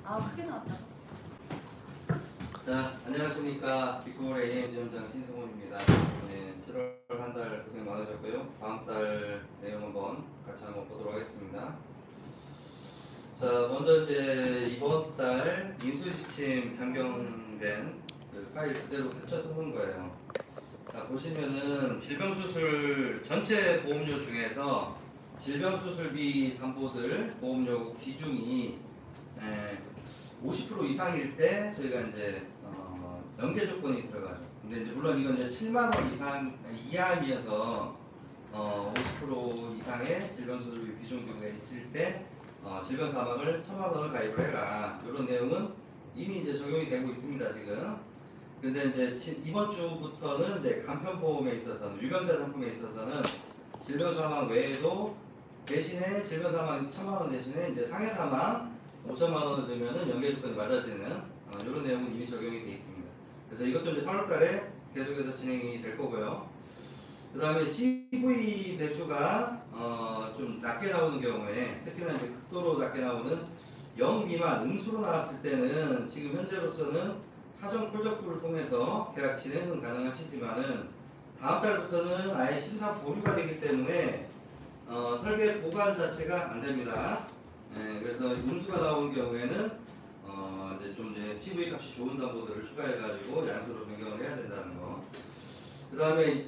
아, 크게 나왔다. 자, 안녕하십니까. 빅골 AM 지점장 신성훈입니다. 네, 7월 한 달 고생 많으셨고요. 다음 달 내용 한번 같이 한번 보도록 하겠습니다. 자, 먼저 이제 이번 달 인수지침 변경된 그 파일 그대로 캡처해놓은 거예요. 자, 보시면은 질병수술 전체 보험료 중에서 질병수술비 담보들 보험료 기준이 50% 이상일 때 저희가 이제 연계 조건이 들어가죠. 근데 이제 물론 이건 이제 7만 원 이상 이하이면서 50% 이상의 질병수술비 비중 경우가 있을 때 질병 사망을 1,000만 원을 가입을 해라. 이런 내용은 이미 이제 적용이 되고 있습니다 지금. 근데 이제 이번 주부터는 이제 간편보험에 있어서는 유병자 상품에 있어서는 질병 사망 외에도 대신에 질병 사망 1,000만 원 대신에 이제 상해 사망 5천만 원을 넣으면은 연계 조건이 맞아지는 이런 내용은 이미 적용이 되어 있습니다. 그래서 이것도 이제 8월달에 계속해서 진행이 될 거고요. 그 다음에 CV 배수가 좀 낮게 나오는 경우에 특히나 이제 극도로 낮게 나오는 0 미만 음수로 나왔을 때는 지금 현재로서는 사전 콜적부를 통해서 계약 진행은 가능하시지만은 다음 달부터는 아예 심사 보류가 되기 때문에 설계 보관 자체가 안 됩니다. 네, 그래서 음수가 나온 경우에는 이제 좀 이제 CV 값이 좋은 담보들을 추가해가지고 양수로 변경을 해야 된다는 거. 그 다음에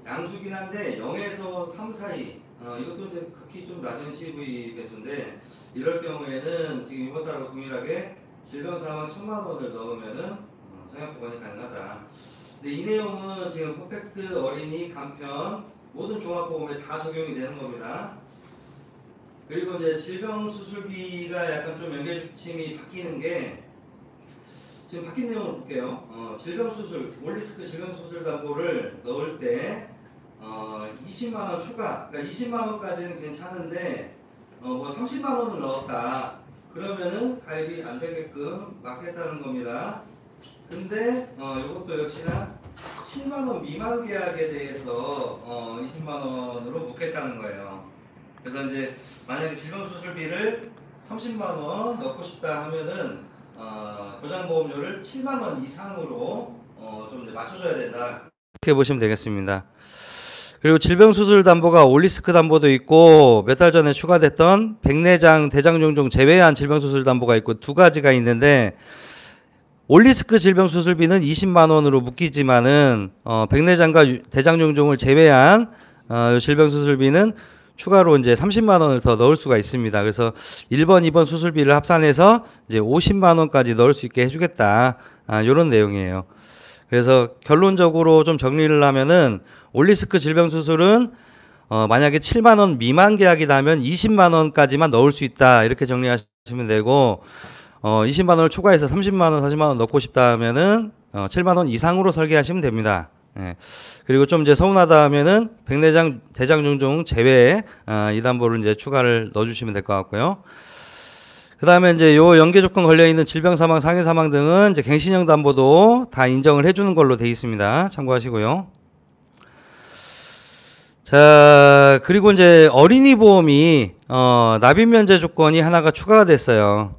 양수긴 한데 0에서 3 사이 이것도 이제 극히 좀 낮은 CV 배수인데 이럴 경우에는 지금 이번 달과 동일하게 질병 사망 1,000만 원을 넣으면은 청약 보관이 가능하다. 근데 이 내용은 지금 퍼펙트 어린이 간편 모든 종합보험에 다 적용이 되는 겁니다. 그리고 이제 질병수술비가 약간 좀 연계조침이 바뀌는 게 지금 바뀐 내용을 볼게요. 질병수술, 올리스크 질병수술 담보를 넣을 때 20만 원 추가, 그러니까 20만 원까지는 괜찮은데 뭐 30만 원을 넣었다. 그러면은 가입이 안 되게끔 막겠다는 겁니다. 근데 이것도 역시나 7만 원 미만 계약에 대해서 20만 원으로 묶겠다는 거예요. 그래서 이제 만약에 질병수술비를 30만 원 넣고 싶다 하면은 보장보험료를 7만 원 이상으로 좀 이제 맞춰줘야 된다. 이렇게 보시면 되겠습니다. 그리고 질병수술 담보가 올리스크 담보도 있고 몇 달 전에 추가됐던 백내장, 대장종종 제외한 질병수술 담보가 있고 두 가지가 있는데 올리스크 질병수술비는 20만 원으로 묶이지만은 백내장과 대장종종을 제외한 질병수술비는 추가로 이제 30만 원을 더 넣을 수가 있습니다. 그래서 1번, 2번 수술비를 합산해서 이제 50만 원까지 넣을 수 있게 해주겠다. 이런 내용이에요. 그래서 결론적으로 좀 정리를 하면은 올리스크 질병수술은 만약에 7만 원 미만 계약이다 하면 20만 원까지만 넣을 수 있다. 이렇게 정리하시면 되고 20만 원을 초과해서 30만 원, 40만 원 넣고 싶다 하면은 7만 원 이상으로 설계하시면 됩니다. 예. 그리고 좀 이제 서운하다 하면은 백내장, 대장종종 제외에 이 담보를 이제 추가를 넣어주시면 될 것 같고요. 그 다음에 이제 요 연계 조건 걸려 있는 질병 사망, 상해 사망 등은 이제 갱신형 담보도 다 인정을 해주는 걸로 되어 있습니다. 참고하시고요. 자, 그리고 이제 어린이 보험이 납입 면제 조건이 하나가 추가가 됐어요.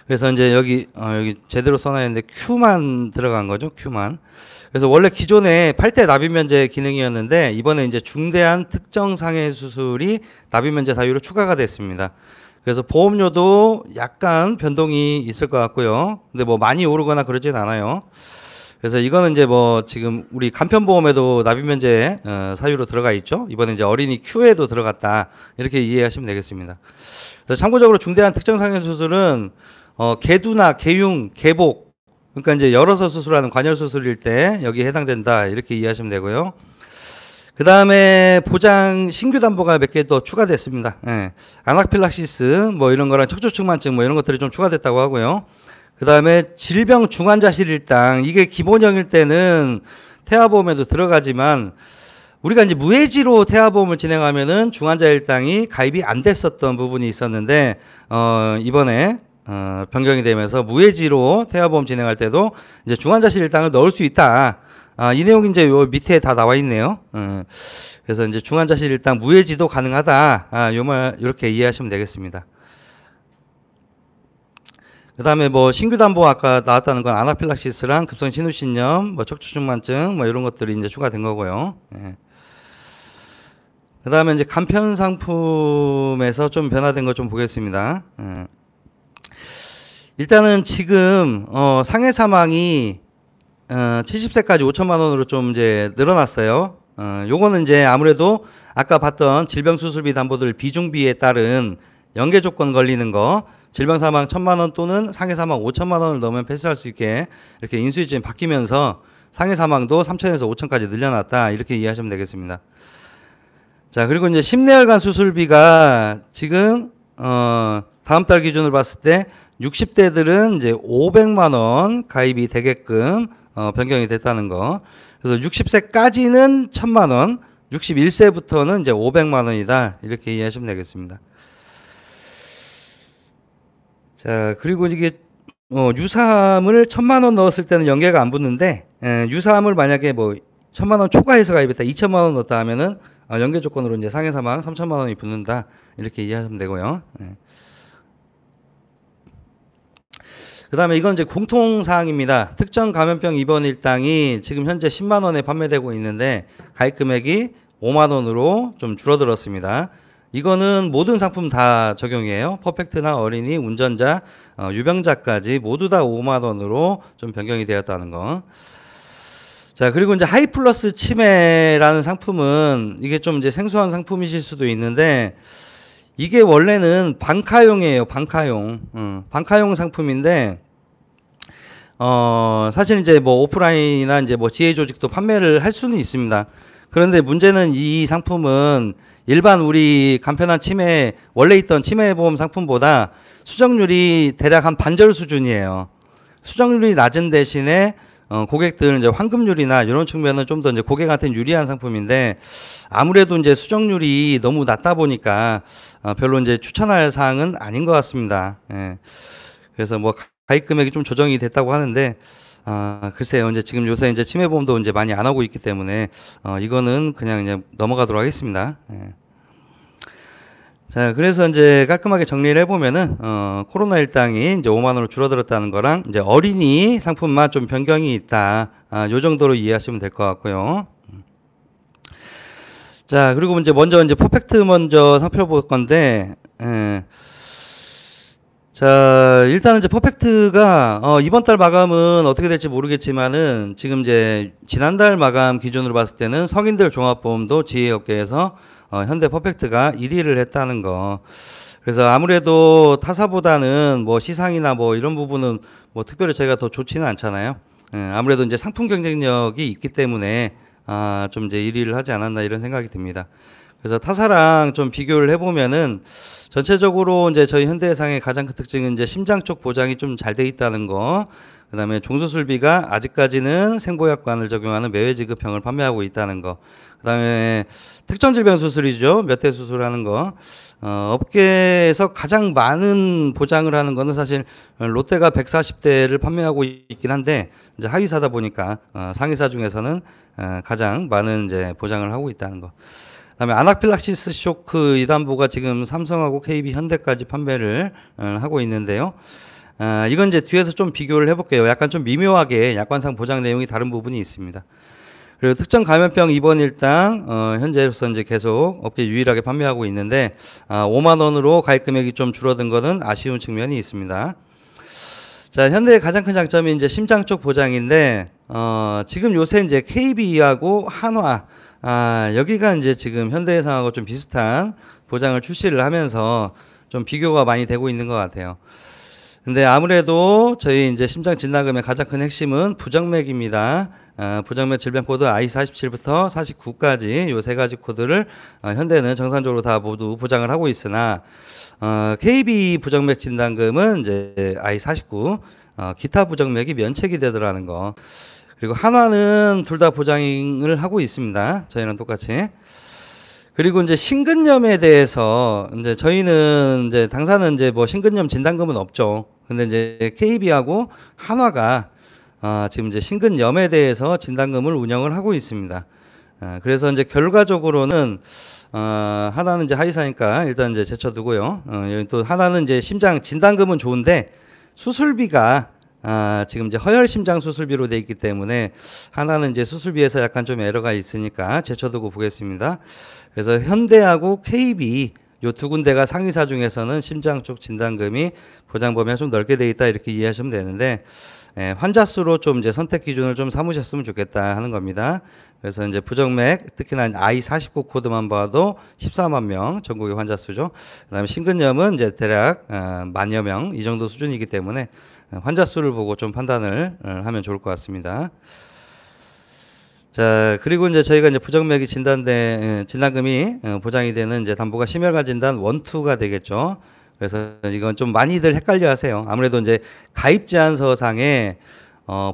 그래서 이제 여기 제대로 써놔야 했는데 Q만 들어간 거죠. Q만. 그래서 원래 기존에 8대 납입 면제 기능이었는데 이번에 이제 중대한 특정 상해 수술이 납입 면제 사유로 추가가 됐습니다. 그래서 보험료도 약간 변동이 있을 것 같고요. 근데 뭐 많이 오르거나 그러진 않아요. 그래서 이거는 이제 뭐 지금 우리 간편보험에도 납입 면제 사유로 들어가 있죠. 이번에 이제 어린이 Q에도 들어갔다. 이렇게 이해하시면 되겠습니다. 그래서 참고적으로 중대한 특정 상해 수술은 개두나 개융, 개복, 그러니까 이제 열어서 수술하는 관열 수술일 때 여기에 해당된다 이렇게 이해하시면 되고요. 그 다음에 보장 신규 담보가 몇 개 더 추가됐습니다. 예. 아나필락시스 뭐 이런 거랑 척추측만증 뭐 이런 것들이 좀 추가됐다고 하고요. 그 다음에 질병 중환자실 일당 이게 기본형일 때는 태아보험에도 들어가지만 우리가 이제 무해지로 태아보험을 진행하면은 중환자 일당이 가입이 안 됐었던 부분이 있었는데 이번에 변경이 되면서 무해지로 태아보험 진행할 때도 이제 중환자실 일당을 넣을 수 있다. 이 내용이 이제 요 밑에 다 나와 있네요. 그래서 이제 중환자실 일당 무해지도 가능하다. 요 말 이렇게 이해하시면 되겠습니다. 그다음에 뭐 신규 담보 아까 나왔다는 건 아나필락시스랑 급성 신우신염, 뭐 척추중만증 뭐 이런 것들이 이제 추가된 거고요. 예. 그다음에 이제 간편 상품에서 좀 변화된 거 좀 보겠습니다. 예. 일단은 지금 상해 사망이 70세까지 5천만 원으로 좀 이제 늘어났어요. 요거는 이제 아무래도 아까 봤던 질병수술비 담보들 비중비에 따른 연계 조건 걸리는 거, 질병 사망 1,000만 원 또는 상해 사망 5천만 원을 넘으면 패스할 수 있게 이렇게 인수위증이 바뀌면서 상해 사망도 3천에서 5천까지 늘려놨다, 이렇게 이해하시면 되겠습니다. 자, 그리고 이제 심내혈관 수술비가 지금 다음 달 기준으로 봤을 때 60대들은 이제 500만 원 가입이 되게끔 변경이 됐다는 거. 그래서 60세까지는 1,000만 원, 61세부터는 이제 500만 원이다, 이렇게 이해하시면 되겠습니다. 자, 그리고 이게 유사암을 1,000만 원 넣었을 때는 연계가 안 붙는데, 유사암을 만약에 뭐 1,000만 원 초과해서 가입했다, 2,000만 원 넣었다 하면은 연계 조건으로 이제 상해 사망 3,000만 원이 붙는다, 이렇게 이해하시면 되고요. 그다음에 이건 이제 공통 사항입니다. 특정 감염병 입원 일당이 지금 현재 10만 원에 판매되고 있는데 가입 금액이 5만 원으로 좀 줄어들었습니다. 이거는 모든 상품 다 적용이에요. 퍼펙트나 어린이, 운전자, 유병자까지 모두 다 5만 원으로 좀 변경이 되었다는 거. 자, 그리고 이제 하이플러스 치매라는 상품은 이게 좀 이제 생소한 상품이실 수도 있는데, 이게 원래는 방카용이에요. 방카용. 방카용 상품인데, 사실 이제 뭐 오프라인이나 이제 뭐 지혜 조직도 판매를 할 수는 있습니다. 그런데 문제는 이 상품은 일반 우리 간편한 치매, 원래 있던 치매보험 상품보다 수정률이 대략 한 반절 수준이에요. 수정률이 낮은 대신에 고객들 이제 환급률이나 이런 측면은 좀 더 이제 고객한테 유리한 상품인데, 아무래도 이제 수정률이 너무 낮다 보니까 별로 이제 추천할 사항은 아닌 것 같습니다. 예. 그래서 뭐 가입 금액이 좀 조정이 됐다고 하는데, 글쎄요, 이제 지금 요새 이제 치매보험도 이제 많이 안 하고 있기 때문에 이거는 그냥 이제 넘어가도록 하겠습니다. 예. 자, 그래서 이제 깔끔하게 정리를 해보면은 코로나 일당이 이제 5만 원으로 줄어들었다는 거랑 이제 어린이 상품만 좀 변경이 있다, 요 정도로 이해하시면 될 것 같고요. 자, 그리고 이제 먼저 이제 퍼펙트 먼저 살펴볼 건데, 자, 일단은 이제 퍼펙트가 이번 달 마감은 어떻게 될지 모르겠지만은 지금 이제 지난달 마감 기준으로 봤을 때는 성인들 종합보험도 지혜업계에서 현대 퍼펙트가 1위를 했다는 거. 그래서 아무래도 타사보다는 뭐 시상이나 뭐 이런 부분은 뭐 특별히 저희가 더 좋지는 않잖아요. 아무래도 이제 상품 경쟁력이 있기 때문에 좀 이제 1위를 하지 않았나, 이런 생각이 듭니다. 그래서 타사랑 좀 비교를 해보면은 전체적으로 이제 저희 현대해상의 가장 큰 특징은 이제 심장 쪽 보장이 좀 잘 돼 있다는 거. 그다음에 종수술비가 아직까지는 생보약관을 적용하는 매외지급형을 판매하고 있다는 거. 그다음에 특정 질병 수술이죠. 몇 대 수술하는 거. 업계에서 가장 많은 보장을 하는 거는 사실 롯데가 140대를 판매하고 있긴 한데, 이제 하위사다 보니까 상위사 중에서는 가장 많은 이제 보장을 하고 있다는 거. 그다음에 아나필락시스 쇼크 이담보가 지금 삼성하고 KB, 현대까지 판매를 하고 있는데요. 이건 이제 뒤에서 좀 비교를 해볼게요. 약간 좀 미묘하게 약관상 보장 내용이 다른 부분이 있습니다. 그리고 특정 감염병 입원 일당 현재로서 이제 계속 업계 유일하게 판매하고 있는데 5만 원으로 가입 금액이 좀 줄어든 것은 아쉬운 측면이 있습니다. 자, 현대의 가장 큰 장점이 이제 심장 쪽 보장인데 지금 요새 이제 KB하고 한화, 여기가 이제 지금 현대해상하고 좀 비슷한 보장을 출시를 하면서 좀 비교가 많이 되고 있는 것 같아요. 근데 아무래도 저희 이제 심장 진단금의 가장 큰 핵심은 부정맥입니다. 부정맥 질병 코드 I47부터 49까지 요 세 가지 코드를 현대는 정상적으로 다 모두 보장을 하고 있으나 KB 부정맥 진단금은 이제 I49, 기타 부정맥이 면책이 되더라는 거. 그리고 한화는 둘 다 보장을 하고 있습니다. 저희랑 똑같이. 그리고 이제 심근염에 대해서 이제 저희는 이제 당사는 이제 뭐 심근염 진단금은 없죠. 근데 이제 KB하고 한화가 지금 이제 심근염에 대해서 진단금을 운영을 하고 있습니다. 그래서 이제 결과적으로는 하나는 이제 하이사니까 일단 이제 제쳐두고요. 또 하나는 이제 심장 진단금은 좋은데 수술비가 지금 이제 허혈심장 수술비로 돼 있기 때문에 하나는 이제 수술비에서 약간 좀 에러가 있으니까 제쳐두고 보겠습니다. 그래서 현대하고 KB 요 두 군데가 상위사 중에서는 심장 쪽 진단금이 보장 범위가 좀 넓게 돼 있다 이렇게 이해하시면 되는데 환자 수로 좀 이제 선택 기준을 좀 삼으셨으면 좋겠다 하는 겁니다. 그래서 이제 부정맥 특히나 I49 코드만 봐도 14만 명 전국의 환자 수죠. 그다음에 심근염은 이제 대략 만여 명 이 정도 수준이기 때문에 환자 수를 보고 좀 판단을 하면 좋을 것 같습니다. 자, 그리고 이제 저희가 이제 부정맥이 진단금이 보장이 되는 이제 담보가 심혈관 진단 1, 2가 되겠죠. 그래서 이건 좀 많이들 헷갈려 하세요. 아무래도 이제 가입 제안서상에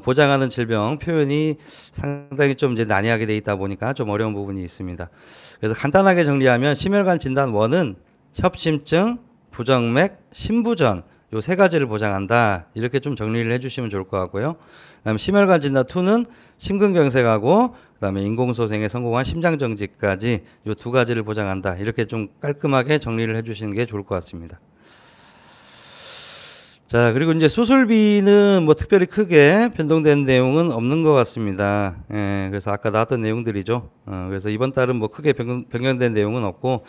보장하는 질병 표현이 상당히 좀 이제 난해하게 돼 있다 보니까 좀 어려운 부분이 있습니다. 그래서 간단하게 정리하면 심혈관 진단 1은 협심증, 부정맥, 심부전 요 세 가지를 보장한다. 이렇게 좀 정리를 해주시면 좋을 것 같고요. 그다음에 심혈관 진단 2는 심근경색하고 그다음에 인공소생에 성공한 심장정지까지 요 두 가지를 보장한다. 이렇게 좀 깔끔하게 정리를 해주시는 게 좋을 것 같습니다. 자, 그리고 이제 수술비는 뭐 특별히 크게 변동된 내용은 없는 것 같습니다. 그래서 아까 나왔던 내용들이죠. 그래서 이번 달은 뭐 크게 변경된 내용은 없고,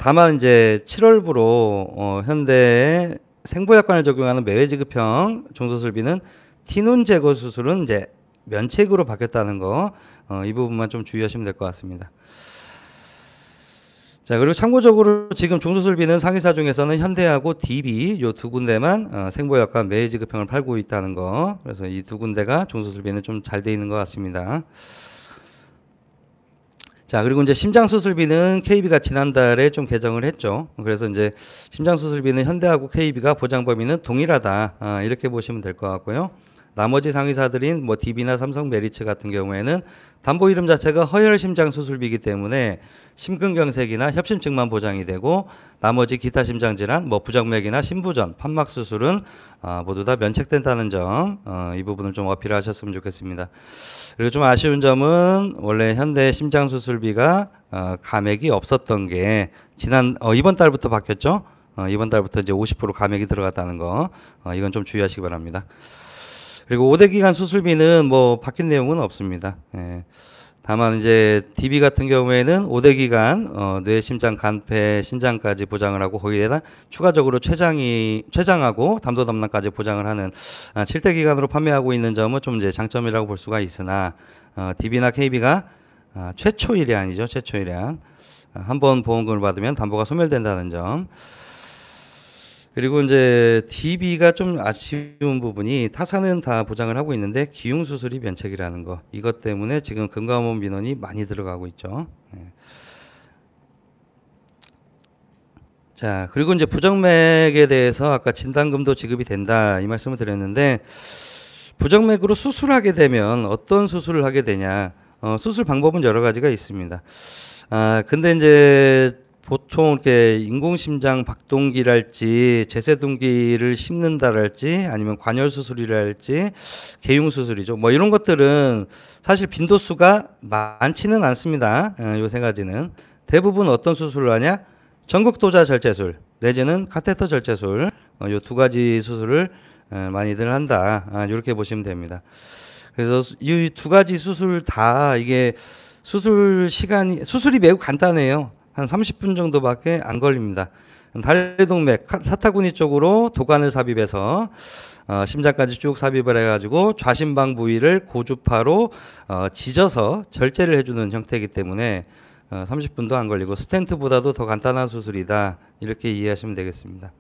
다만 이제 7월부로 현대의 생보약관을 적용하는 매회지급형 종수술비는 티눈 제거 수술은 이제 면책으로 바뀌었다는 거, 이 부분만 좀 주의하시면 될 것 같습니다. 자, 그리고 참고적으로 지금 종수술비는 상위사 중에서는 현대하고 DB 요 두 군데만 생보약관 매회지급형을 팔고 있다는 거. 그래서 이 두 군데가 종수술비는 좀 잘 돼 있는 것 같습니다. 자, 그리고 이제 심장수술비는 KB가 지난달에 좀 개정을 했죠. 그래서 이제 심장수술비는 현대하고 KB가 보장 범위는 동일하다. 이렇게 보시면 될 것 같고요. 나머지 상위사들인 뭐 DB나 삼성 메리츠 같은 경우에는 담보 이름 자체가 허혈심장 수술비이기 때문에 심근경색이나 협심증만 보장이 되고 나머지 기타 심장질환, 뭐 부정맥이나 심부전, 판막 수술은 모두 다 면책된다는 점, 이 부분을 좀 어필하셨으면 좋겠습니다. 그리고 좀 아쉬운 점은 원래 현대 심장 수술비가 감액이 없었던 게 이번 달부터 바뀌었죠. 이번 달부터 이제 50% 감액이 들어갔다는 거, 이건 좀 주의하시기 바랍니다. 그리고 5대 기간 수술비는 뭐 바뀐 내용은 없습니다. 다만 이제 DB 같은 경우에는 5대 기간 뇌, 심장, 간, 폐, 신장까지 보장을 하고 거기에다 추가적으로 췌장하고 담도 담낭까지 보장을 하는 7대 기간으로 판매하고 있는 점은 좀 이제 장점이라고 볼 수가 있으나 DB나 KB가 최초 일회안이죠. 최초 일회안. 한 번 보험금을 받으면 담보가 소멸된다는 점. 그리고 이제 DB가 좀 아쉬운 부분이 타사는 다 보장을 하고 있는데 기흉 수술이 면책이라는 거. 이것 때문에 지금 금감원 민원이 많이 들어가고 있죠. 자, 그리고 이제 부정맥에 대해서 아까 진단금도 지급이 된다 이 말씀을 드렸는데 부정맥으로 수술하게 되면 어떤 수술을 하게 되냐? 수술 방법은 여러 가지가 있습니다. 근데 이제 보통 이렇게 인공심장 박동기랄지 제세동기를 심는다랄지 아니면 관열 수술이랄지 개흉 수술이죠. 뭐 이런 것들은 사실 빈도수가 많지는 않습니다. 요 세 가지는 대부분 어떤 수술을 하냐? 전극도자 절제술 내지는 카테터 절제술 요 두 가지 수술을 많이들 한다. 이렇게 보시면 됩니다. 그래서 이 두 가지 수술 다 이게 수술이 매우 간단해요. 한 30분 정도밖에 안 걸립니다. 다리동맥, 사타구니 쪽으로 도관을 삽입해서 심장까지 쭉 삽입을 해가지고 좌심방 부위를 고주파로 지져서 절제를 해주는 형태이기 때문에 30분도 안 걸리고 스텐트보다도 더 간단한 수술이다. 이렇게 이해하시면 되겠습니다.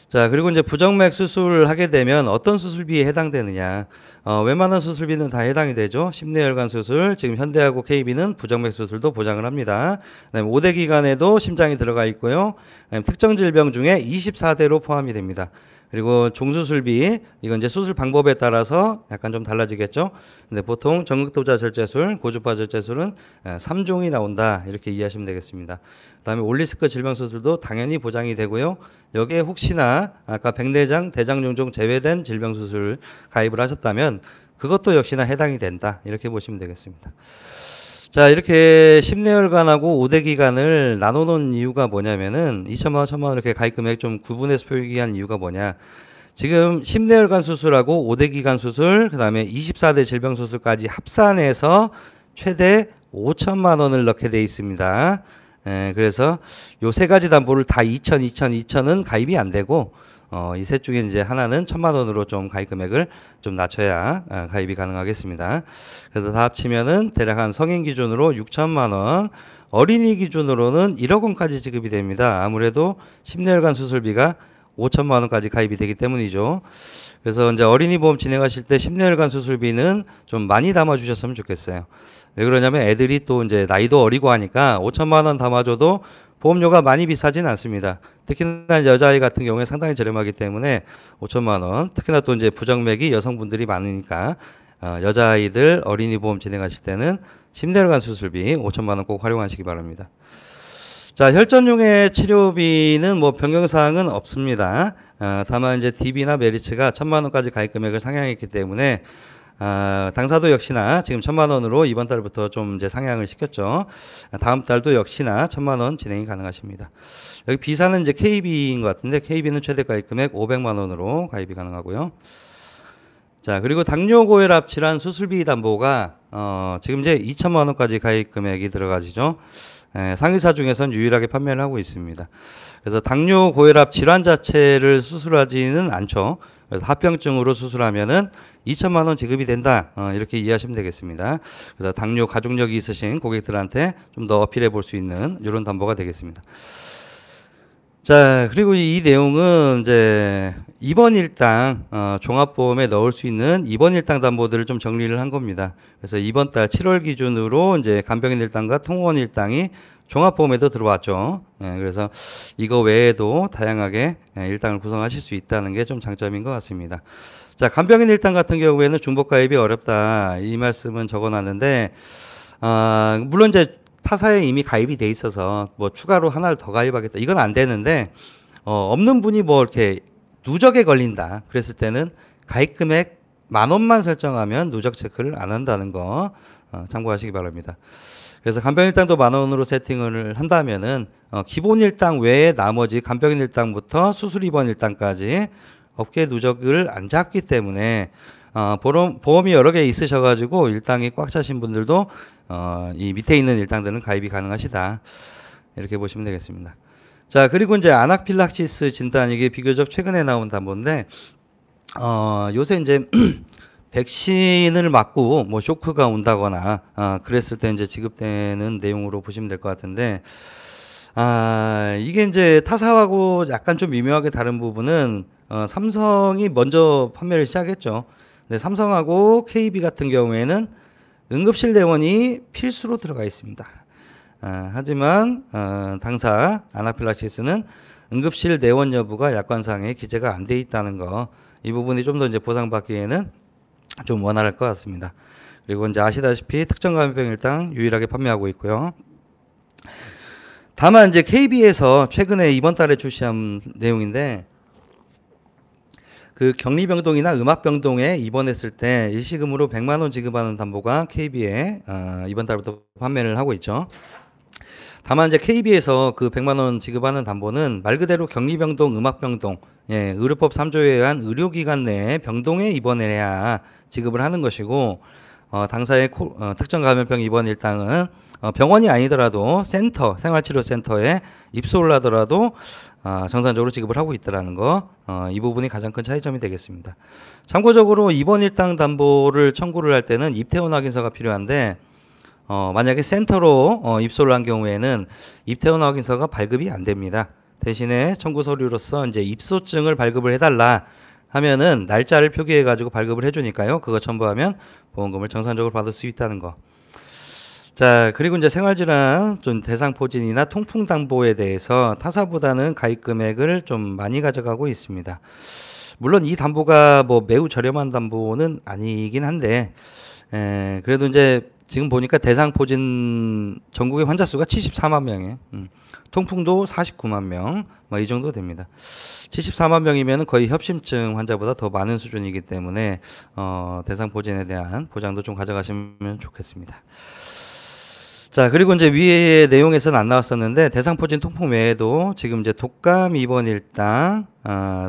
자, 그리고 이제 부정맥 수술을 하게 되면 어떤 수술비에 해당되느냐. 웬만한 수술비는 다 해당이 되죠. 심내혈관 수술, 지금 현대하고 KB는 부정맥 수술도 보장을 합니다. 그다음에 5대 기간에도 심장이 들어가 있고요. 특정 질병 중에 24대로 포함이 됩니다. 그리고 종수술비, 이건 이제 수술 방법에 따라서 약간 좀 달라지겠죠. 근데 보통 전극도자 절제술, 고주파 절제술은 3종이 나온다. 이렇게 이해하시면 되겠습니다. 그다음에 올리스크 질병수술도 당연히 보장이 되고요. 여기에 혹시나 아까 백내장, 대장용종 제외된 질병수술 가입을 하셨다면 그것도 역시나 해당이 된다. 이렇게 보시면 되겠습니다. 자, 이렇게 10내월간하고 5대 기간을 나눠놓은 이유가 뭐냐면은 2천만 원, 1천만 원 이렇게 가입 금액 좀 구분해서 표기한 이유가 뭐냐. 지금 10내월간 수술하고 5대 기간 수술, 그 다음에 24대 질병 수술까지 합산해서 최대 5천만 원을 넣게 돼 있습니다. 그래서 요 세 가지 담보를 다 2천은 가입이 안 되고, 이 셋 중에 이제 하나는 1천만 원으로 좀 가입 금액을 좀 낮춰야 가입이 가능하겠습니다. 그래서 다 합치면은 대략 한 성인 기준으로 6천만 원, 어린이 기준으로는 1억 원까지 지급이 됩니다. 아무래도 10내월간 수술비가 5천만 원까지 가입이 되기 때문이죠. 그래서 이제 어린이 보험 진행하실 때 10내월간 수술비는 좀 많이 담아 주셨으면 좋겠어요. 왜 그러냐면 애들이 또 이제 나이도 어리고 하니까 5천만 원 담아줘도 보험료가 많이 비싸진 않습니다. 특히나 이제 여자아이 같은 경우에 상당히 저렴하기 때문에 5천만 원. 특히나 또 이제 부정맥이 여성분들이 많으니까 여자아이들 어린이 보험 진행하실 때는 10내월간 수술비 5천만 원 꼭 활용하시기 바랍니다. 자, 혈전용의 치료비는 뭐 변경사항은 없습니다. 다만 이제 DB나 메리츠가 1천만 원까지 가입 금액을 상향했기 때문에 당사도 역시나 지금 1천만 원으로 이번 달부터 좀 이제 상향을 시켰죠. 다음 달도 역시나 1천만 원 진행이 가능하십니다. 여기 B사는 이제 KB인 것 같은데 KB는 최대 가입 금액 500만 원으로 가입이 가능하고요. 자, 그리고 당뇨 고혈압 질환 수술비 담보가 지금 이제 2천만 원까지 가입 금액이 들어가지죠. 상위사 중에선 유일하게 판매를 하고 있습니다. 그래서 당뇨 고혈압 질환 자체를 수술하지는 않죠. 그래서 합병증으로 수술하면은 2천만 원 지급이 된다. 이렇게 이해하시면 되겠습니다. 그래서 당뇨 가족력이 있으신 고객들한테 좀 더 어필해 볼 수 있는 이런 담보가 되겠습니다. 자, 그리고 이 내용은 이제 입원 일당 종합보험에 넣을 수 있는 입원 일당 담보들을 좀 정리를 한 겁니다. 그래서 이번 달 7월 기준으로 이제 간병인 일당과 통원 일당이 종합보험에도 들어왔죠. 그래서 이거 외에도 다양하게 일당을 구성하실 수 있다는 게 좀 장점인 것 같습니다. 자, 간병인 일당 같은 경우에는 중복 가입이 어렵다 이 말씀은 적어놨는데 물론 이제 타사에 이미 가입이 돼 있어서 뭐 추가로 하나를 더 가입하겠다 이건 안 되는데 없는 분이 뭐 이렇게 누적에 걸린다 그랬을 때는 가입 금액 10,000원만 설정하면 누적 체크를 안 한다는 거 참고하시기 바랍니다. 그래서 간병인 일당도 10,000원으로 세팅을 한다면은 기본 일당 외에 나머지 간병인 일당부터 수술 입원 일당까지 업계 누적을 안 잡기 때문에 보험이 여러 개 있으셔가지고 일당이 꽉 차신 분들도 이 밑에 있는 일당들은 가입이 가능하시다 이렇게 보시면 되겠습니다. 자, 그리고 이제 아나필락시스 진단 이게 비교적 최근에 나온 담보인데 요새 이제 백신을 맞고 뭐 쇼크가 온다거나 그랬을 때 이제 지급되는 내용으로 보시면 될 것 같은데 이게 이제 타사하고 약간 좀 미묘하게 다른 부분은 삼성이 먼저 판매를 시작했죠. 근데 삼성하고 KB 같은 경우에는 응급실 내원이 필수로 들어가 있습니다. 하지만 당사 아나필락시스는 응급실 내원 여부가 약관상에 기재가 안 돼 있다는 거, 이 부분이 좀 더 이제 보상받기에는 좀 원활할 것 같습니다. 그리고 이제 아시다시피 특정 감염병 일당 유일하게 판매하고 있고요. 다만 이제 KB에서 최근에 이번 달에 출시한 내용인데 그 격리병동이나 음압병동에 입원했을 때 일시금으로 100만 원 지급하는 담보가 KB에 이번 달부터 판매를 하고 있죠. 다만 이제 KB에서 그 100만 원 지급하는 담보는 말 그대로 격리병동, 음압병동, 의료법 3조에 의한 의료기관 내에 병동에 입원을 해야 지급을 하는 것이고 당사의 특정 감염병 입원 일당은 병원이 아니더라도 센터, 생활치료센터에 입소를 하더라도 정상적으로 지급을 하고 있다는 거, 이 부분이 가장 큰 차이점이 되겠습니다. 참고적으로 입원 일당 담보를 청구를 할 때는 입퇴원 확인서가 필요한데 만약에 센터로 입소를 한 경우에는 입퇴원 확인서가 발급이 안 됩니다. 대신에 청구 서류로서 이제 입소증을 발급을 해달라 하면은 날짜를 표기해 가지고 발급을 해주니까요. 그거 첨부하면 보험금을 정상적으로 받을 수 있다는 거. 자, 그리고 이제 생활질환 좀 대상포진이나 통풍담보에 대해서 타사보다는 가입 금액을 좀 많이 가져가고 있습니다. 물론 이 담보가 뭐 매우 저렴한 담보는 아니긴 한데, 그래도 이제 지금 보니까 대상포진 전국의 환자 수가 74만 명이에요. 통풍도 49만 명, 뭐 이 정도 됩니다. 74만 명이면 거의 협심증 환자보다 더 많은 수준이기 때문에 대상포진에 대한 보장도 좀 가져가시면 좋겠습니다. 자, 그리고 이제 위에 내용에서는 안 나왔었는데 대상포진 통풍 외에도 지금 이제 독감 입원 일당,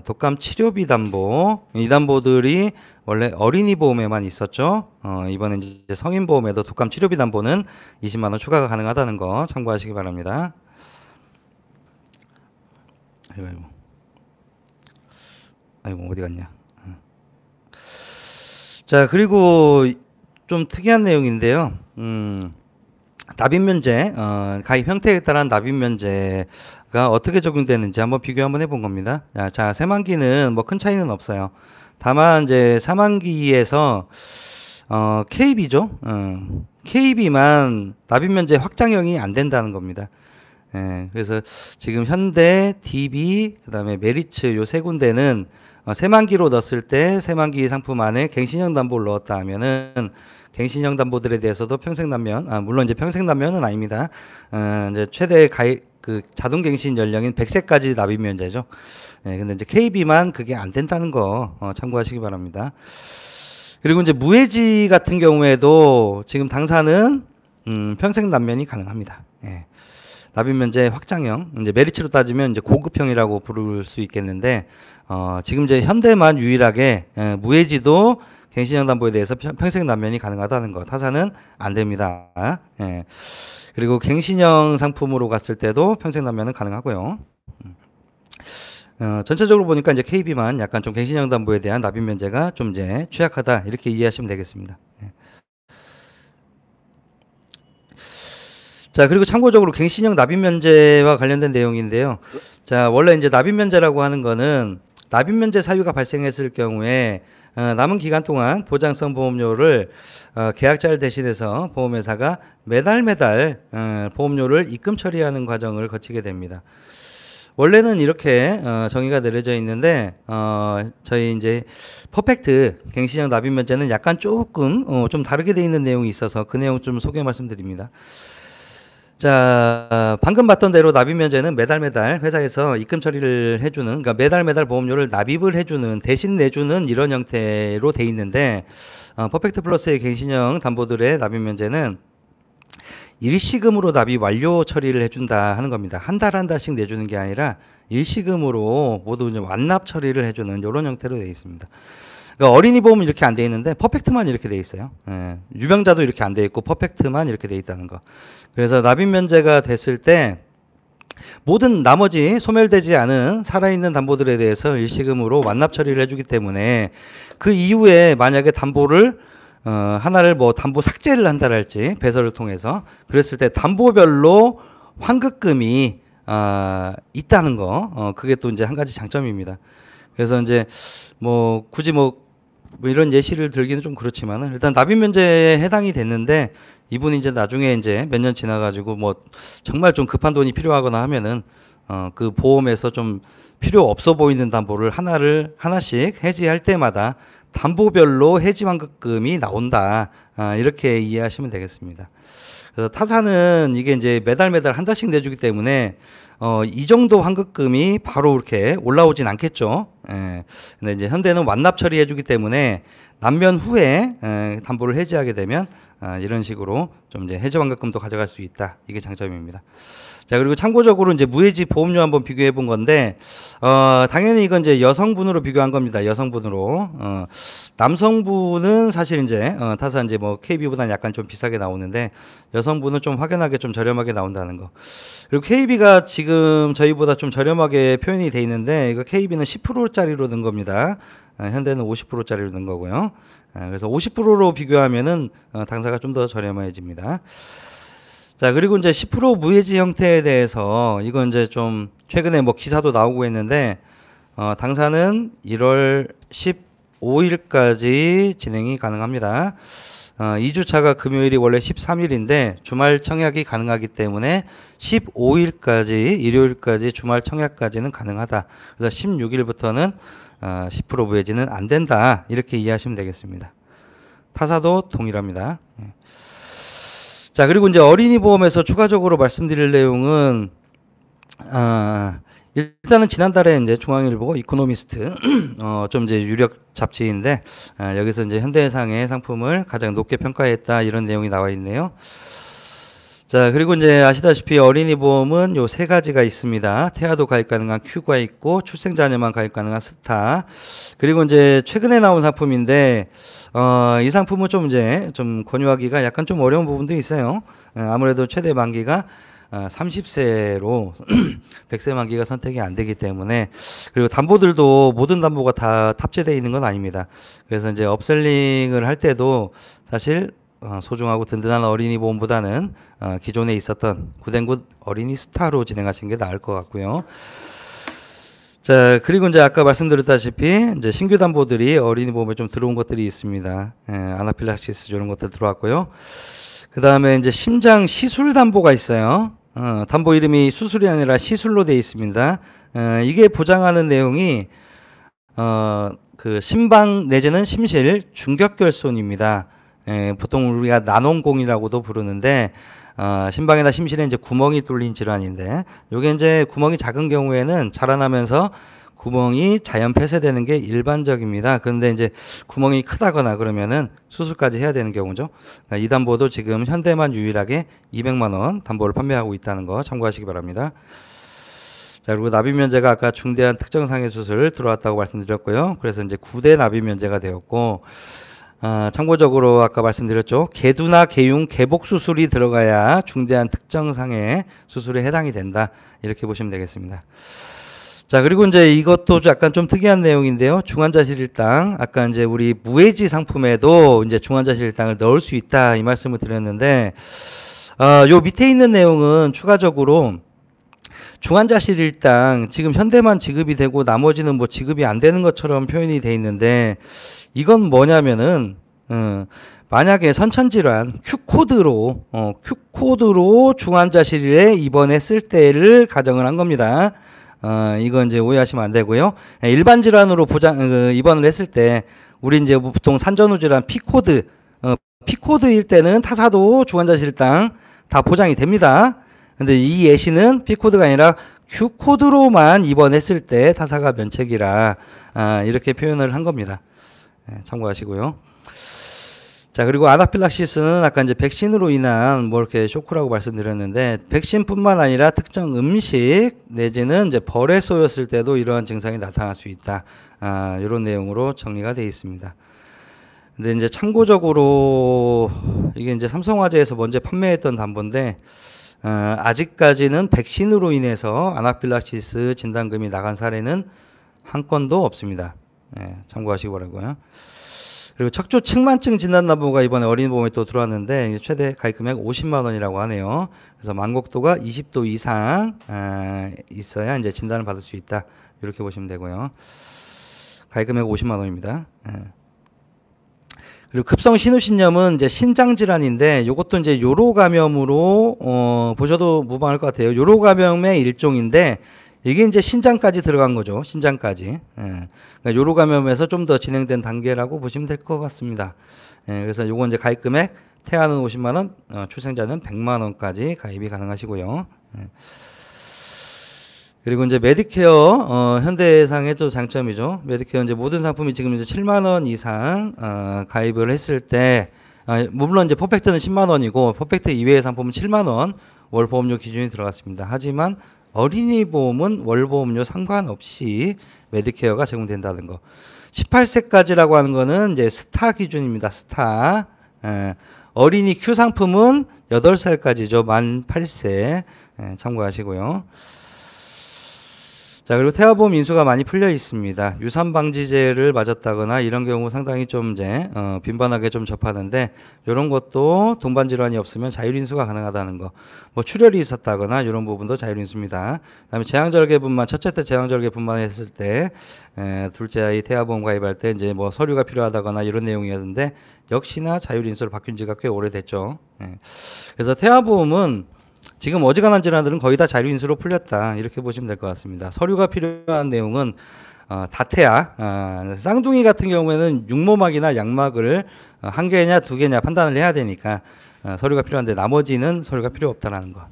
독감 치료비 담보, 이 담보들이 원래 어린이 보험에만 있었죠. 이번에 이제 성인 보험에도 독감 치료비 담보는 20만 원 추가가 가능하다는 거 참고하시기 바랍니다. 아이고 어디 갔냐. 자, 그리고 좀 특이한 내용인데요. 납입 면제, 가입 형태에 따른 납입 면제가 어떻게 적용되는지 한번 비교 한번 해본 겁니다. 자, 새만기는 뭐 큰 차이는 없어요. 다만 이제 사만기에서 KB죠. KB만 납입 면제 확장형이 안 된다는 겁니다. 예, 그래서 지금 현대, DB, 그다음에 메리츠 요 세 군데는 새만기로 넣었을 때 새만기 상품 안에 갱신형 담보를 넣었다 하면은 갱신형 담보들에 대해서도 평생 남면, 물론 이제 평생 남면은 아닙니다. 이제 최대 가입 그 자동 갱신 연령인 100세까지 납입 면제죠. 예, 근데 이제 KB만 그게 안 된다는 거 참고하시기 바랍니다. 그리고 이제 무해지 같은 경우에도 지금 당사는 평생 남면이 가능합니다. 예. 납입 면제 확장형, 이제 메리츠로 따지면 이제 고급형이라고 부를 수 있겠는데, 지금 이제 현대만 유일하게 무해지도 갱신형 담보에 대해서 평생 남면이 가능하다는 거, 타사는 안 됩니다. 예. 그리고 갱신형 상품으로 갔을 때도 평생 남면은 가능하고요. 전체적으로 보니까 이제 KB만 약간 좀 갱신형 담보에 대한 납입 면제가 좀 이제 취약하다 이렇게 이해하시면 되겠습니다. 예. 자, 그리고 참고적으로 갱신형 납입 면제와 관련된 내용인데요. 자, 원래 이제 납입 면제라고 하는 거는 납입 면제 사유가 발생했을 경우에 남은 기간 동안 보장성 보험료를 계약자를 대신해서 보험회사가 매달 보험료를 입금 처리하는 과정을 거치게 됩니다. 원래는 이렇게 정의가 내려져 있는데 저희 이제 퍼펙트 갱신형 납입 면제는 약간 조금 좀 다르게 돼 있는 내용이 있어서 그 내용 좀 소개 말씀드립니다. 자, 방금 봤던 대로 납입 면제는 매달 회사에서 입금 처리를 해주는, 그러니까 매달 보험료를 납입을 해주는, 대신 내주는 이런 형태로 돼 있는데, 퍼펙트 플러스의 갱신형 담보들의 납입 면제는 일시금으로 납입 완료 처리를 해준다 하는 겁니다. 한 달씩 내주는 게 아니라 일시금으로 모두 이제 완납 처리를 해주는 이런 형태로 되어 있습니다. 그러니까 어린이 보험은 이렇게 안 돼 있는데 퍼펙트만 이렇게 돼 있어요. 예. 유병자도 이렇게 안 돼 있고 퍼펙트만 이렇게 돼 있다는 거. 그래서 납입 면제가 됐을 때 모든 나머지 소멸되지 않은 살아있는 담보들에 대해서 일시금으로 완납 처리를 해주기 때문에 그 이후에 만약에 담보를 하나를 뭐 담보 삭제를 한다랄지 배설을 통해서 그랬을 때 담보별로 환급금이 있다는 거. 그게 또 이제 한 가지 장점입니다. 그래서 이제 뭐 굳이 뭐 이런 예시를 들기는 좀 그렇지만은 일단 납입 면제에 해당이 됐는데 이분이 이제 나중에 이제 몇 년 지나가지고 뭐 정말 좀 급한 돈이 필요하거나 하면은 그 보험에서 좀 필요 없어 보이는 담보를 하나씩 해지할 때마다 담보별로 해지 환급금이 나온다. 이렇게 이해하시면 되겠습니다. 그래서 타사는 이게 이제 매달 한 달씩 내주기 때문에 이 정도 환급금이 바로 이렇게 올라오진 않겠죠. 예. 근데 이제 현대는 완납 처리해주기 때문에 남면 후에 담보를 해지하게 되면 이런 식으로 좀 이제 해지 환급금도 가져갈 수 있다. 이게 장점입니다. 자, 그리고 참고적으로 이제 무해지 보험료 한번 비교해 본 건데, 당연히 이건 이제 여성분으로 비교한 겁니다. 여성분으로. 남성분은 사실 이제, 타사 이제 뭐 KB보다는 약간 좀 비싸게 나오는데, 여성분은 좀 확연하게 좀 저렴하게 나온다는 거. 그리고 KB가 지금 저희보다 좀 저렴하게 표현이 돼 있는데, 이거 KB는 10%짜리로 는 겁니다. 현대는 50%짜리로 는 거고요. 그래서 50%로 비교하면은, 당사가 좀 더 저렴해집니다. 자, 그리고 이제 10% 무해지 형태에 대해서 이건 이제 좀 최근에 뭐 기사도 나오고 있는데 당사는 1월 15일까지 진행이 가능합니다. 2주차가 금요일이 원래 13일인데 주말 청약이 가능하기 때문에 15일까지 일요일까지 주말 청약까지는 가능하다. 그래서 16일부터는 10% 무해지는 안 된다. 이렇게 이해하시면 되겠습니다. 타사도 동일합니다. 자, 그리고 이제 어린이 보험에서 추가적으로 말씀드릴 내용은, 일단은 지난달에 이제 중앙일보 이코노미스트, 좀 이제 유력 잡지인데, 여기서 이제 현대해상의 상품을 가장 높게 평가했다 이런 내용이 나와 있네요. 자, 그리고 이제 아시다시피 어린이 보험은 요 세 가지가 있습니다. 태아도 가입 가능한 큐가 있고 출생자녀만 가입 가능한 스타. 그리고 이제 최근에 나온 상품인데 이 상품은 좀 이제 좀 권유하기가 약간 좀 어려운 부분도 있어요. 아무래도 최대 만기가 30세로 100세 만기가 선택이 안 되기 때문에 그리고 담보들도 모든 담보가 다 탑재되어 있는 건 아닙니다. 그래서 이제 업셀링을 할 때도 사실 소중하고 든든한 어린이 보험보다는 기존에 있었던 굿앤굿 어린이 스타로 진행하시는 게 나을 것 같고요. 자, 그리고 이제 아까 말씀드렸다시피 이제 신규 담보들이 어린이 보험에 좀 들어온 것들이 있습니다. 아나필락시스 이런 것들 들어왔고요. 그 다음에 이제 심장 시술 담보가 있어요. 담보 이름이 수술이 아니라 시술로 되어 있습니다. 이게 보장하는 내용이 그 심방 내지는 심실 중격결손입니다. 보통 우리가 난원공이라고도 부르는데 심방이나 심실에 이제 구멍이 뚫린 질환인데 요게 이제 구멍이 작은 경우에는 자라나면서 구멍이 자연 폐쇄되는 게 일반적입니다. 그런데 이제 구멍이 크다거나 그러면은 수술까지 해야 되는 경우죠. 이 담보도 지금 현대만 유일하게 200만 원 담보를 판매하고 있다는 거 참고하시기 바랍니다. 자, 그리고 납입 면제가 아까 중대한 특정상해 수술 들어왔다고 말씀드렸고요. 그래서 이제 9대 납입 면제가 되었고 참고적으로 아까 말씀드렸죠. 개두나 개융, 개복 수술이 들어가야 중대한 특정상해 수술에 해당이 된다. 이렇게 보시면 되겠습니다. 자, 그리고 이제 이것도 약간 좀 특이한 내용인데요. 중환자실일당, 아까 이제 우리 무해지 상품에도 이제 중환자실일당을 넣을 수 있다 이 말씀을 드렸는데, 요 밑에 있는 내용은 추가적으로 중환자실일당 지금 현대만 지급이 되고 나머지는 뭐 지급이 안 되는 것처럼 표현이 돼 있는데, 이건 뭐냐면은 만약에 선천질환 Q코드로 중환자실에 입원했을 때를 가정을 한 겁니다. 이건 이제 오해하시면 안 되고요. 일반 질환으로 입원을 했을 때 우리 이제 보통 산전후 질환 P코드일 때는 타사도 중환자실당 다 보장이 됩니다. 근데 이 예시는 P코드가 아니라 Q코드로만 입원했을 때 타사가 면책이라 이렇게 표현을 한 겁니다. 참고하시고요. 자, 그리고 아나필락시스는 아까 이제 백신으로 인한 뭐 이렇게 쇼크라고 말씀드렸는데, 백신뿐만 아니라 특정 음식 내지는 이제 벌에 쏘였을 때도 이러한 증상이 나타날 수 있다. 이런 내용으로 정리가 되어 있습니다. 근데 이제 참고적으로 이게 이제 삼성화재에서 먼저 판매했던 담보인데, 아직까지는 백신으로 인해서 아나필락시스 진단금이 나간 사례는 한 건도 없습니다. 참고하시기 바라고요. 그리고 척추 측만증 진단담보가 이번에 어린이보험에 또 들어왔는데 최대 가입금액 50만 원이라고 하네요. 그래서 만곡도가 20도 이상 있어야 이제 진단을 받을 수 있다. 이렇게 보시면 되고요. 가입금액 50만 원입니다. 그리고 급성 신우신염은 이제 신장 질환인데 이것도 이제 요로 감염으로 보셔도 무방할 것 같아요. 요로 감염의 일종인데 이게 이제 신장까지 들어간 거죠. 신장까지. 그러니까 요로 감염에서 좀 더 진행된 단계라고 보시면 될 것 같습니다. 그래서 요건 이제 가입 금액 태아는 50만 원, 출생자는 100만 원까지 가입이 가능하시고요. 그리고 이제 메디케어 현대해상의 또 장점이죠. 메디케어 이제 모든 상품이 지금 이제 7만 원 이상 가입을 했을 때 물론 이제 퍼펙트는 10만 원이고 퍼펙트 이외의 상품은 7만 원 월 보험료 기준이 들어갔습니다. 하지만 어린이 보험은 월 보험료 상관없이 메디케어가 제공된다는 거. 18세까지라고 하는 거는 이제 스타 기준입니다. 스타. 어린이 Q 상품은 8살까지죠. 만 8세. 참고하시고요. 자, 그리고 태아보험 인수가 많이 풀려 있습니다. 유산방지제를 맞았다거나 이런 경우 상당히 좀 이제 빈번하게 좀 접하는데 이런 것도 동반 질환이 없으면 자율 인수가 가능하다는 거. 뭐 출혈이 있었다거나 이런 부분도 자율 인수입니다. 그다음에 제왕절개분만 첫째 때 제왕절개분만 했을 때 둘째 아이 태아보험 가입할 때 이제 뭐 서류가 필요하다거나 이런 내용이었는데 역시나 자율 인수로 바뀐 지가 꽤 오래됐죠. 그래서 태아보험은 지금 어지간한 질환들은 거의 다 자율 인수로 풀렸다 이렇게 보시면 될 것 같습니다. 서류가 필요한 내용은 다태아, 쌍둥이 같은 경우에는 육모막이나 양막을 한 개냐 두 개냐 판단을 해야 되니까 서류가 필요한데 나머지는 서류가 필요 없다라는 거.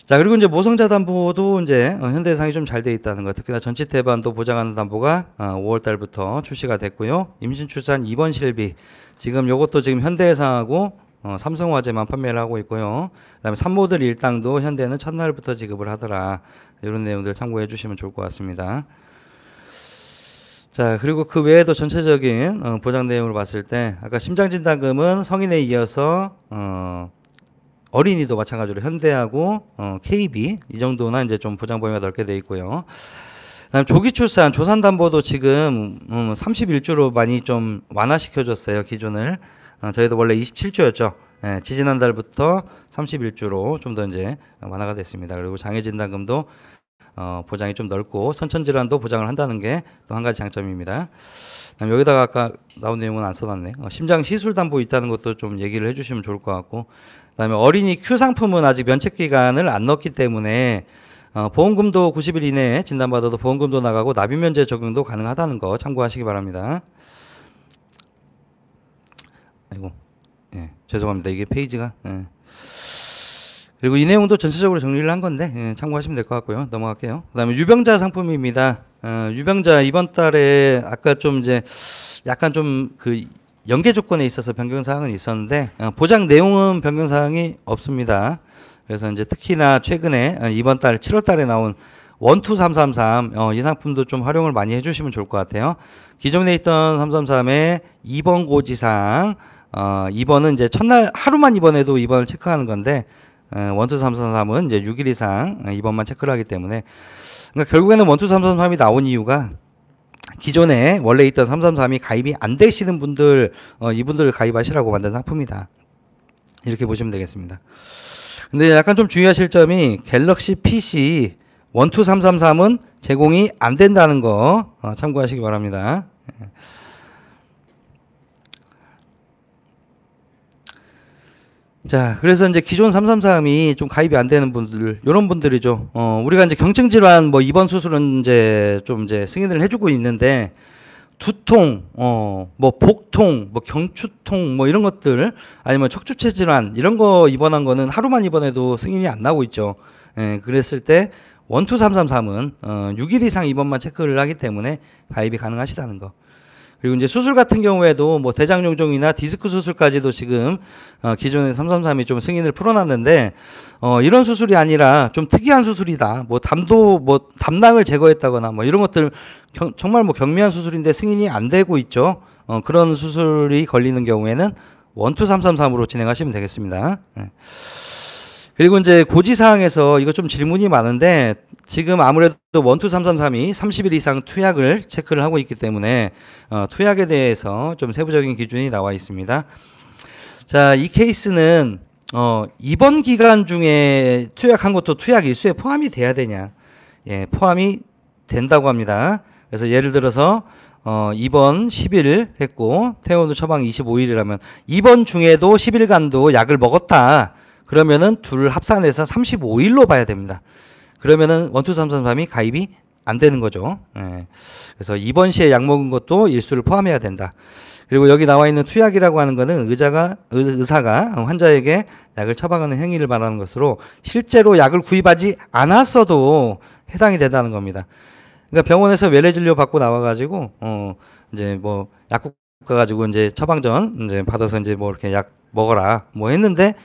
자, 그리고 이제 모성자 담보도 이제 현대해상이 좀 잘 돼 있다는 거. 특히나 전치 태반도 보장하는 담보가 5월 달부터 출시가 됐고요. 임신 출산 입원 실비 지금 요것도 지금 현대해상하고 삼성화재만 판매를 하고 있고요. 그다음에 산모들 일당도 현대는 첫날부터 지급을 하더라. 이런 내용들 참고해 주시면 좋을 것 같습니다. 자, 그리고 그 외에도 전체적인 보장 내용을 봤을 때 아까 심장진단금은 성인에 이어서 어린이도 마찬가지로 현대하고 KB 이 정도나 이제 좀 보장 범위가 넓게 돼 있고요. 그다음 조기 출산, 조산담보도 지금 31주로 많이 좀 완화시켜줬어요. 기준을. 저희도 원래 27주였죠. 예, 지지난달부터 31주로 좀 더 이제 완화가 됐습니다. 그리고 장애진단금도 보장이 좀 넓고 선천질환도 보장을 한다는 게 또 한 가지 장점입니다. 그다음 여기다가 아까 나온 내용은 안 써놨네. 심장 시술 담보 있다는 것도 좀 얘기를 해주시면 좋을 것 같고, 그다음에 어린이 Q 상품은 아직 면책 기간을 안 넣었기 때문에 보험금도 90일 이내에 진단받아도 보험금도 나가고 납입 면제 적용도 가능하다는 거 참고하시기 바랍니다. 아이고, 예, 죄송합니다. 이게 페이지가. 예. 그리고 이 내용도 전체적으로 정리를 한 건데 참고하시면 될 것 같고요. 넘어갈게요. 그다음에 유병자 상품입니다. 유병자 이번 달에 아까 좀 이제 약간 좀 그 연계 조건에 있어서 변경 사항은 있었는데 보장 내용은 변경 사항이 없습니다. 그래서 이제 특히나 최근에 이번 달 7월 달에 나온 12333 이 상품도 좀 활용을 많이 해주시면 좋을 것 같아요. 기존에 있던 333의 2번 고지사항 2번은 이제 첫날 하루만 입원해도 2번을 체크하는 건데 12333은 이제 6일 이상 2번만 체크를 하기 때문에, 그러니까 결국에는 12333이 나온 이유가 기존에 원래 있던 333이 가입이 안 되시는 분들 이분들을 가입하시라고 만든 상품이다. 이렇게 보시면 되겠습니다. 근데 약간 좀 주의하실 점이 갤럭시 PC 12333은 제공이 안 된다는 거 참고하시기 바랍니다. 자, 그래서 이제 기존 333이 좀 가입이 안 되는 분들, 요런 분들이죠. 우리가 이제 경증 질환 뭐 입원 수술은 이제 좀 이제 승인을 해주고 있는데 두통, 뭐 복통, 뭐 경추통, 뭐 이런 것들, 아니면 척추체 질환 이런 거 입원한 거는 하루만 입원해도 승인이 안 나고 있죠. 예, 그랬을 때 12333은 6일 이상 입원만 체크를 하기 때문에 가입이 가능하시다는 거. 그리고 이제 수술 같은 경우에도 뭐 대장용종이나 디스크 수술까지도 지금 기존의 333이 좀 승인을 풀어놨는데 이런 수술이 아니라 좀 특이한 수술이다. 뭐 담낭을 제거했다거나 뭐 이런 것들 정말 뭐 경미한 수술인데 승인이 안 되고 있죠. 그런 수술이 걸리는 경우에는 12333으로 진행하시면 되겠습니다. 네. 그리고 이제 고지사항에서 이거 좀 질문이 많은데 지금 아무래도 12333이 30일 이상 투약을 체크를 하고 있기 때문에 투약에 대해서 좀 세부적인 기준이 나와 있습니다. 자, 이 케이스는 입원 기간 중에 투약한 것도 투약 일수에 포함이 돼야 되냐? 예, 포함이 된다고 합니다. 그래서 예를 들어서 입원 10일 했고 퇴원 후 처방 25일이라면 입원 중에도 10일간도 약을 먹었다. 그러면은 둘 합산해서 35일로 봐야 됩니다. 그러면은 12333이 가입이 안 되는 거죠. 예. 그래서 입원 시에 약 먹은 것도 일수를 포함해야 된다. 그리고 여기 나와 있는 투약이라고 하는 거는 의사가 환자에게 약을 처방하는 행위를 말하는 것으로 실제로 약을 구입하지 않았어도 해당이 된다는 겁니다. 그러니까 병원에서 외래 진료 받고 나와가지고 이제 뭐 약국 가가지고 이제 처방전 이제 받아서 이제 뭐 이렇게 약 먹어라 뭐 했는데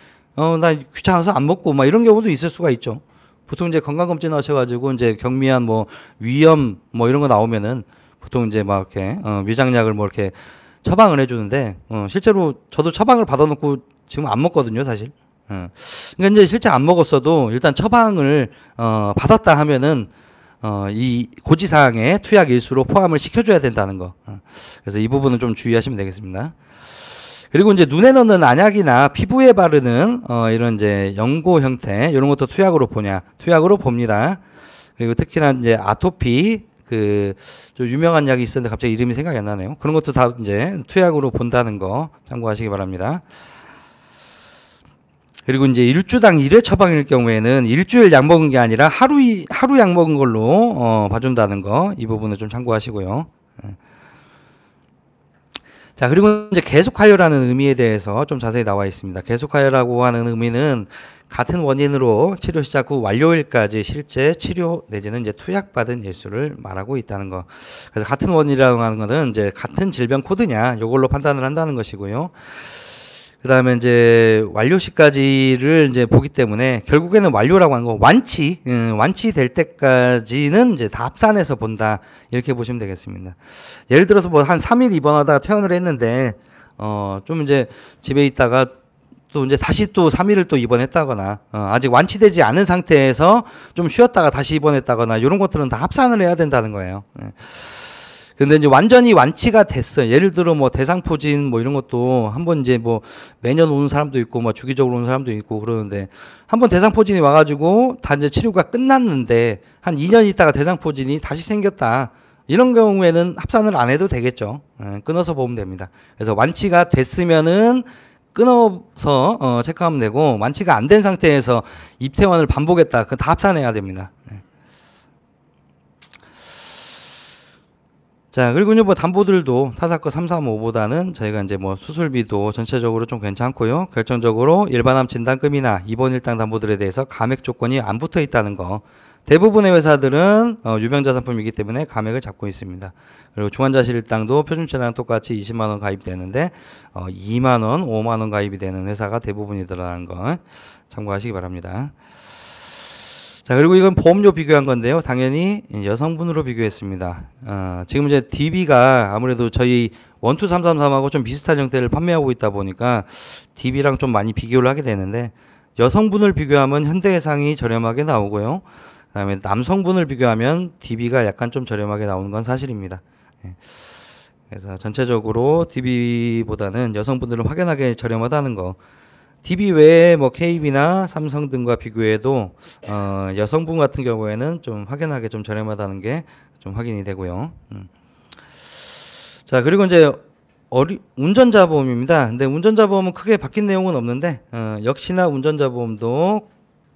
나 귀찮아서 안 먹고 막 이런 경우도 있을 수가 있죠. 보통 이제 건강검진 하셔가지고 이제 경미한 뭐 위염 뭐 이런 거 나오면은 보통 이제 막 이렇게 위장약을 뭐 이렇게 처방을 해주는데 실제로 저도 처방을 받아놓고 지금 안 먹거든요, 사실. 그러니까 이제 실제 안 먹었어도 일단 처방을 받았다 하면은 이 고지사항에 투약 일수로 포함을 시켜줘야 된다는 거. 그래서 이 부분은 좀 주의하시면 되겠습니다. 그리고 이제 눈에 넣는 안약이나 피부에 바르는 이런 이제 연고 형태 이런 것도 투약으로 봅니다. 그리고 특히나 이제 아토피 좀 유명한 약이 있었는데 갑자기 이름이 생각이 안 나네요. 그런 것도 다 이제 투약으로 본다는 거 참고하시기 바랍니다. 그리고 이제 일주당 1회 처방일 경우에는 일주일 약 먹은 게 아니라 하루 약 먹은 걸로 봐준다는 거 이 부분을 좀 참고하시고요. 자, 그리고 이제 계속하여라는 의미에 대해서 좀 자세히 나와 있습니다. 계속하여라고 하는 의미는 같은 원인으로 치료 시작 후 완료일까지 실제 치료 내지는 이제 투약받은 일수를 말하고 있다는 거. 그래서 같은 원인이라고 하는 것은 이제 같은 질병 코드냐, 요걸로 판단을 한다는 것이고요. 그다음에 이제 완료 시까지를 이제 보기 때문에 결국에는 완료라고 하는 거 완치될 때까지는 이제 다 합산해서 본다 이렇게 보시면 되겠습니다. 예를 들어서 뭐 한 3일 입원하다가 퇴원을 했는데 좀 이제 집에 있다가 또 이제 다시 또 3일을 또 입원했다거나 아직 완치되지 않은 상태에서 좀 쉬었다가 다시 입원했다거나 이런 것들은 다 합산을 해야 된다는 거예요. 근데 이제 완전히 완치가 됐어요. 예를 들어 뭐 대상포진 뭐 이런 것도 한번 이제 뭐 매년 오는 사람도 있고 뭐 주기적으로 오는 사람도 있고 그러는데 한번 대상포진이 와가지고 다 이제 치료가 끝났는데 한 2년 있다가 대상포진이 다시 생겼다. 이런 경우에는 합산을 안 해도 되겠죠. 끊어서 보면 됩니다. 그래서 완치가 됐으면은 끊어서 체크하면 되고 완치가 안 된 상태에서 입퇴원을 반복했다. 그건 다 합산해야 됩니다. 자, 그리고 이제 뭐 담보들도 타사커 335보다는 저희가 이제 뭐 수술비도 전체적으로 좀 괜찮고요. 결정적으로 일반암 진단금이나 입원 일당 담보들에 대해서 감액 조건이 안 붙어 있다는 거. 대부분의 회사들은 유병자 상품이기 때문에 감액을 잡고 있습니다. 그리고 중환자실 일당도 표준치랑 똑같이 20만 원 가입되는데 2만 원, 5만 원 가입이 되는 회사가 대부분이더라는 거 참고하시기 바랍니다. 자, 그리고 이건 보험료 비교한 건데요. 당연히 여성분으로 비교했습니다. 지금 이제 DB가 아무래도 저희 12333하고 좀 비슷한 형태를 판매하고 있다 보니까 DB랑 좀 많이 비교를 하게 되는데 여성분을 비교하면 현대해상이 저렴하게 나오고요. 그다음에 남성분을 비교하면 DB가 약간 좀 저렴하게 나오는 건 사실입니다. 그래서 전체적으로 DB보다는 여성분들은 확연하게 저렴하다는 거. DB 외에 뭐 KB나 삼성 등과 비교해도 여성분 같은 경우에는 좀 확연하게 좀 저렴하다는 게 좀 확인이 되고요. 자, 그리고 이제 운전자 보험입니다. 근데 운전자 보험은 크게 바뀐 내용은 없는데 역시나 운전자 보험도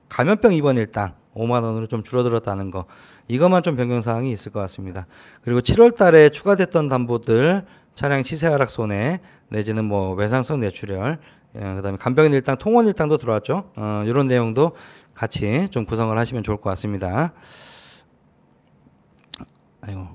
감염병 입원 일당 5만 원으로 좀 줄어들었다는 거. 이것만 좀 변경 사항이 있을 것 같습니다. 그리고 7월 달에 추가됐던 담보들 차량 시세 하락 손해 내지는 뭐 외상성 뇌출혈 그다음에 간병인 일당, 통원 일당도 들어왔죠. 이런 내용도 같이 좀 구성을 하시면 좋을 것 같습니다. 아이고.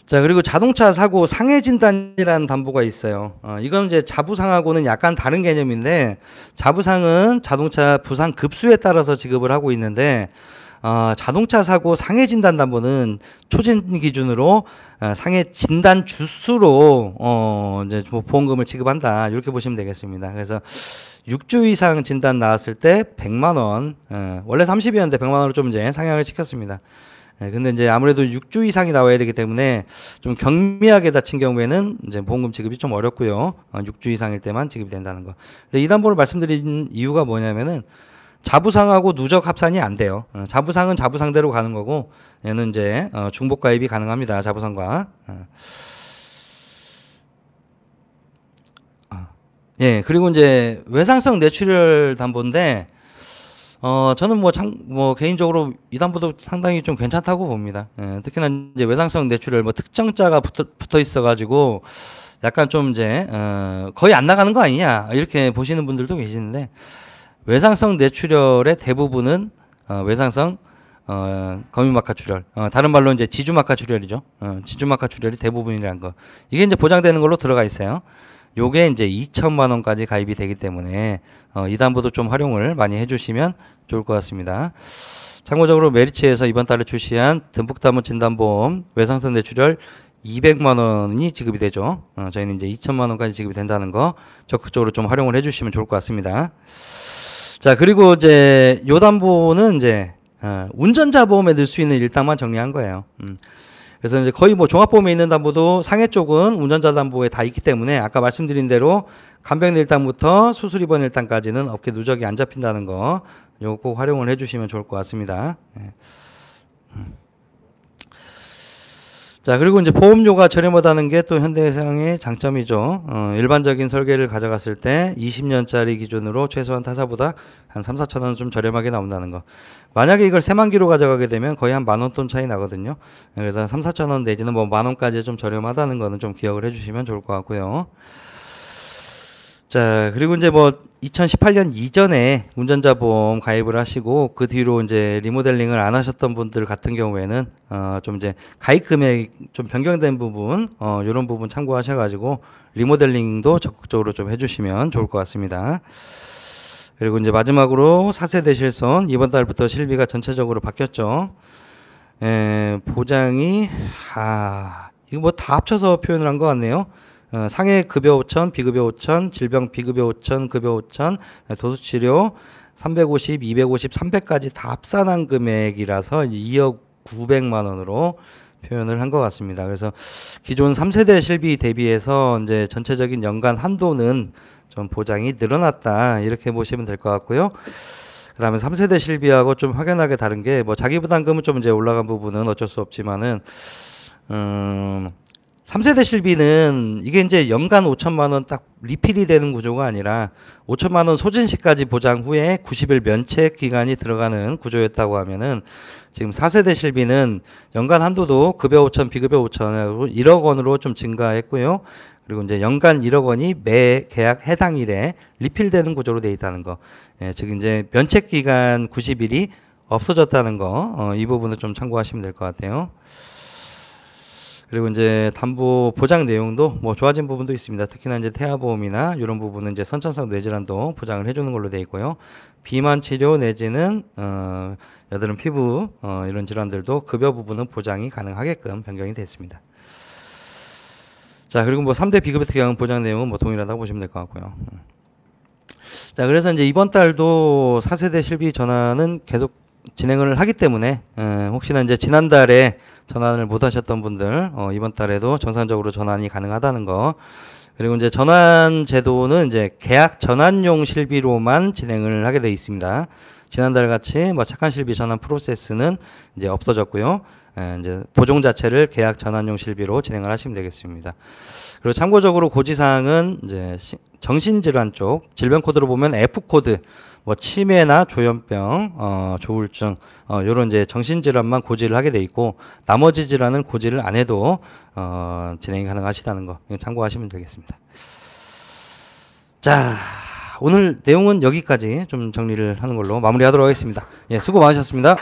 자, 그리고 자동차 사고 상해 진단이라는 담보가 있어요. 이건 이제 자부상하고는 약간 다른 개념인데 자부상은 자동차 부상 급수에 따라서 지급을 하고 있는데 자동차 사고 상해 진단 담보는 초진 기준으로 상해 진단 주수로 이제 뭐 보험금을 지급한다 이렇게 보시면 되겠습니다. 그래서 6주 이상 진단 나왔을 때 100만 원, 원래 30이었는데 100만 원으로 좀 이제 상향을 시켰습니다. 근데 이제 아무래도 6주 이상이 나와야 되기 때문에 좀 경미하게 다친 경우에는 이제 보험금 지급이 좀 어렵고요. 6주 이상일 때만 지급이 된다는 거. 근데 이 담보를 말씀드린 이유가 뭐냐면은 자부상하고 누적 합산이 안 돼요. 자부상은 자부상대로 가는 거고 얘는 이제 중복 가입이 가능합니다. 자부상과. 예, 그리고 이제 외상성 뇌출혈 담보인데 저는 뭐 개인적으로 이 담보도 상당히 좀 괜찮다고 봅니다. 특히나 이제 외상성 뇌출혈 뭐 특정자가 붙어 있어 가지고 약간 좀 이제 거의 안 나가는 거 아니냐 이렇게 보시는 분들도 계시는데 외상성 뇌출혈의 대부분은 외상성 거미막하 출혈, 다른 말로 이제 지주막하 출혈이죠. 지주막하 출혈이 대부분이라는 거. 이게 이제 보장되는 걸로 들어가 있어요. 요게 이제 2천만 원까지 가입이 되기 때문에 이 담보도 좀 활용을 많이 해주시면 좋을 것 같습니다. 참고적으로 메리츠에서 이번 달에 출시한 듬뿍 담은 진단보험 외상성 뇌출혈 200만 원이 지급이 되죠. 저희는 이제 2천만 원까지 지급이 된다는 거 적극적으로 좀 활용을 해주시면 좋을 것 같습니다. 자, 그리고 이제 요 담보는 이제 운전자 보험에 넣을 수 있는 일당만 정리한 거예요. 그래서 이제 거의 뭐 종합보험에 있는 담보도 상해 쪽은 운전자 담보에 다 있기 때문에 아까 말씀드린 대로 간병인 일당부터 수술 입원 일당까지는 업계 누적이 안 잡힌다는 거 요거 꼭 활용을 해주시면 좋을 것 같습니다. 자, 그리고 이제 보험료가 저렴하다는 게 또 현대해상의 장점이죠. 일반적인 설계를 가져갔을 때 20년짜리 기준으로 최소한 타사보다 한 3, 4천 원 좀 저렴하게 나온다는 거. 만약에 이걸 3만기로 가져가게 되면 거의 한 10,000원 돈 차이 나거든요. 그래서 3, 4천 원 내지는 뭐 10,000원까지 좀 저렴하다는 거는 좀 기억을 해주시면 좋을 것 같고요. 자, 그리고 이제 뭐 2018년 이전에 운전자 보험 가입을 하시고 그 뒤로 이제 리모델링을 안 하셨던 분들 같은 경우에는 좀 이제 가입 금액 좀 변경된 부분 이런 부분 참고하셔가지고 리모델링도 적극적으로 좀 해주시면 좋을 것 같습니다. 그리고 이제 마지막으로 4세대 실손 이번 달부터 실비가 전체적으로 바뀌었죠. 보장이 이거 뭐 다 합쳐서 표현을 한 것 같네요. 상해 급여 5천, 비급여 5천, 질병 비급여 5천, 급여 5천, 도수치료 350, 250, 300까지 다 합산한 금액이라서 2억 900만 원으로 표현을 한 것 같습니다. 그래서 기존 3세대 실비 대비해서 이제 전체적인 연간 한도는 좀 보장이 늘어났다 이렇게 보시면 될 것 같고요. 그다음에 3세대 실비하고 좀 확연하게 다른 게 뭐 자기 부담금은 좀 이제 올라간 부분은 어쩔 수 없지만은 3세대 실비는 이게 이제 연간 5천만 원 딱 리필이 되는 구조가 아니라 5천만 원 소진 시까지 보장 후에 90일 면책 기간이 들어가는 구조였다고 하면은 지금 4세대 실비는 연간 한도도 급여 5천, 비급여 5천 1억 원으로 좀 증가했고요. 그리고 이제 연간 1억 원이 매 계약 해당일에 리필되는 구조로 되어 있다는 거. 즉 이제 면책 기간 90일이 없어졌다는 거. 이 부분을 좀 참고하시면 될 것 같아요. 그리고 이제 담보 보장 내용도 뭐 좋아진 부분도 있습니다. 특히나 이제 태아보험이나 이런 부분은 이제 선천성 뇌질환도 보장을 해주는 걸로 되어 있고요. 비만 치료 내지는 여드름 피부 이런 질환들도 급여 부분은 보장이 가능하게끔 변경이 됐습니다. 자, 그리고 뭐 3대 비급여 특약은 보장 내용은 뭐 동일하다고 보시면 될 것 같고요. 자, 그래서 이제 이번 달도 4세대 실비 전환은 계속 진행을 하기 때문에 혹시나 이제 지난달에 전환을 못 하셨던 분들 이번 달에도 정상적으로 전환이 가능하다는 거. 그리고 이제 전환 제도는 이제 계약 전환용 실비로만 진행을 하게 되어 있습니다. 지난달 같이 뭐 착한 실비 전환 프로세스는 이제 없어졌고요. 이제 보종 자체를 계약 전환용 실비로 진행을 하시면 되겠습니다. 그리고 참고적으로 고지사항은 이제 정신질환 쪽 질병 코드로 보면 F 코드 뭐 치매나 조현병, 조울증 요런 이제 정신질환만 고지를 하게 돼 있고 나머지 질환은 고지를 안 해도 진행이 가능하시다는 거 참고하시면 되겠습니다. 자, 오늘 내용은 여기까지 좀 정리를 하는 걸로 마무리하도록 하겠습니다. 예, 수고 많으셨습니다.